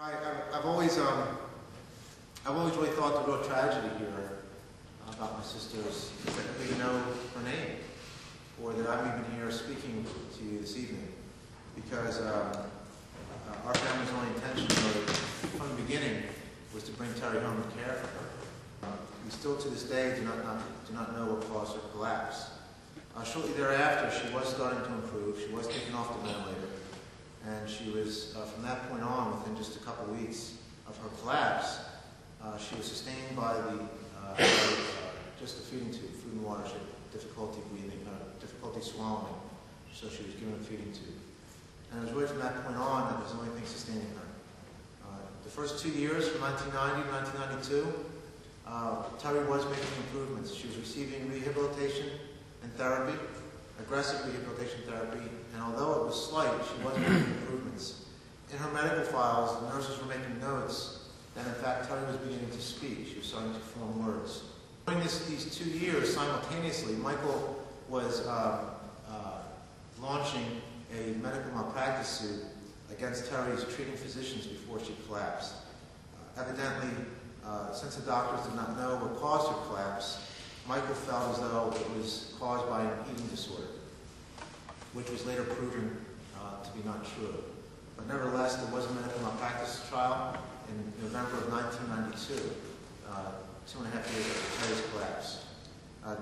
I've always really thought the real tragedy here about my sister is that I don't even know her name, or that I'm even here speaking to you this evening, because our family's only intention from the beginning was to bring Terri home and care for her. We still to this day do not know what caused her collapse. Shortly thereafter, she was starting to improve. She was taken off the ventilator, and she was, from that point on, within just a couple weeks of her collapse, she was sustained by just the feeding tube, food and water. She had difficulty breathing, difficulty swallowing, so she was given a feeding tube. And it was really from that point on that was the only thing sustaining her. The first 2 years, from 1990 to 1992, Terri was making improvements. She was receiving rehabilitation and therapy, aggressive rehabilitation therapy, and although it was slight, she was making improvements. In her medical files, the nurses were making notes that in fact Terri was beginning to speak. She was starting to form words. During these 2 years, simultaneously, Michael was launching a medical malpractice suit against Terri's treating physicians before she collapsed. Evidently, since the doctors did not know what caused her collapse, Michael felt as though it was caused by an eating disorder, which was later proven to be not true. But nevertheless, there was a medical malpractice trial in November of 1992, 2.5 years after Terri's collapse.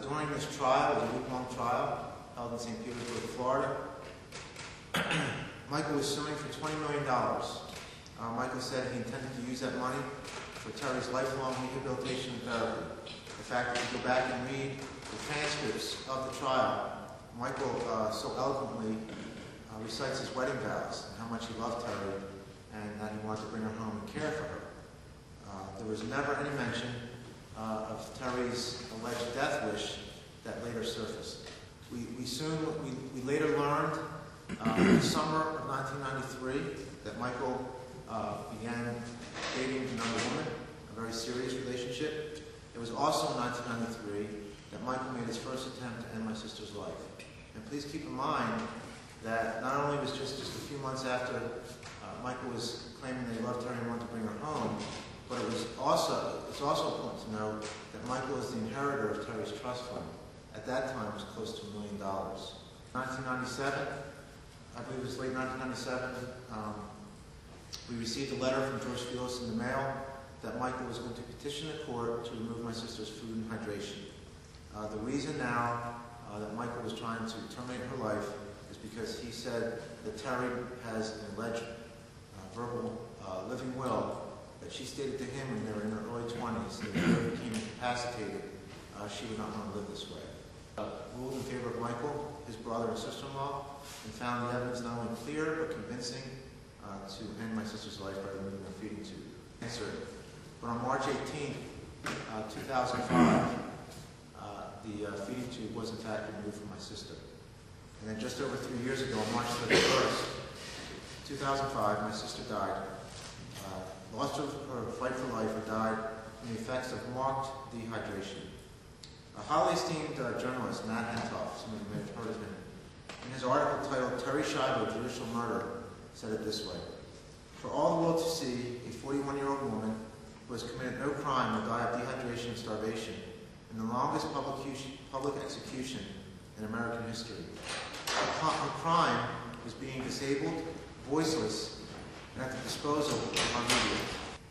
During this trial, it was a week-long trial held in St. Petersburg, Florida, Michael was suing for $20 million. Michael said he intended to use that money for Terri's lifelong rehabilitation and therapy. In fact, if you go back and read the transcripts of the trial, Michael so eloquently recites his wedding vows and how much he loved Terri and that he wanted to bring her home and care for her. There was never any mention of Terri's alleged death wish that later surfaced. We later learned in the summer of 1993 that Michael began dating another woman, a very serious relationship. It was also in 1993 that Michael made his first attempt to end my sister's life. And please keep in mind that not only was just a few months after Michael was claiming that he loved Terri and wanted to bring her home, but it's also important to note that Michael is the inheritor of Terri's trust fund. At that time, it was close to $1 million. 1997, I believe it was late 1997, we received a letter from George Felix in the mail that Michael was going to petition the court to remove my sister's food and hydration. The reason now that Michael was trying to terminate her life is because he said that Terri has an alleged verbal living will that she stated to him when they were in her early 20s that if she ever became incapacitated, she would not want to live this way. Ruled in favor of Michael, his brother and sister-in-law, and found the evidence not only clear but convincing to end my sister's life by removing her feeding tube. But on March 18, 2005, the feeding tube was in fact removed from my sister. And then just over 3 years ago, on March 31st, 2005, my sister died. Lost her fight for life or died from the effects of marked dehydration. A highly esteemed journalist, Matt Hentoff, some of you may have heard of him, in his article titled "Terri Schiavo, Judicial Murder," said it this way: "For all the world to see, a 41-year-old woman who has committed no crime will die of dehydration and starvation in the longest public execution in American history. Her crime is being disabled, voiceless, and at the disposal of our media.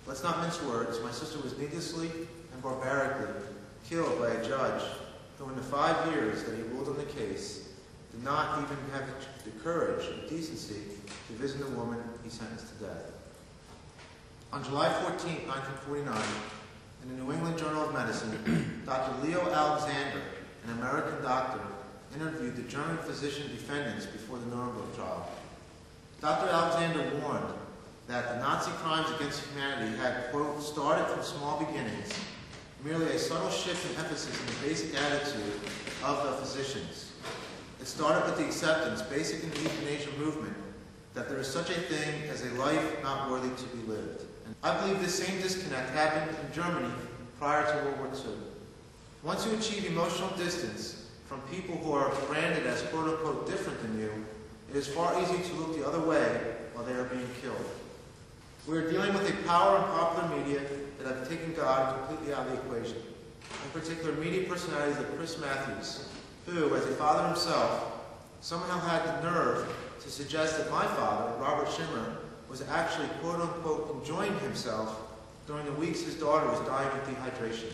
Let's not mince words. My sister was needlessly and barbarically killed by a judge who, in the 5 years that he ruled on the case, did not even have the courage and decency to visit the woman he sentenced to death." On July 14, 1949, in the New England Journal of Medicine, Dr. Leo Alexander, an American doctor, interviewed the German physician defendants before the Nuremberg trial. Dr. Alexander warned that the Nazi crimes against humanity had, quote, "started from small beginnings, merely a subtle shift in emphasis in the basic attitude of the physicians. It started with the acceptance, basic in the euthanasia movement, that there is such a thing as a life not worthy to be lived." And I believe this same disconnect happened in Germany prior to World War II. Once you achieve emotional distance from people who are branded as quote-unquote different than you, it is far easier to look the other way while they are being killed. We're dealing with a power in popular media that have taken God completely out of the equation. In particular, media personalities like Chris Matthews, who, as a father himself, somehow had the nerve to suggest that my father, Robert Schindler, was actually quote-unquote enjoying himself during the weeks his daughter was dying of dehydration.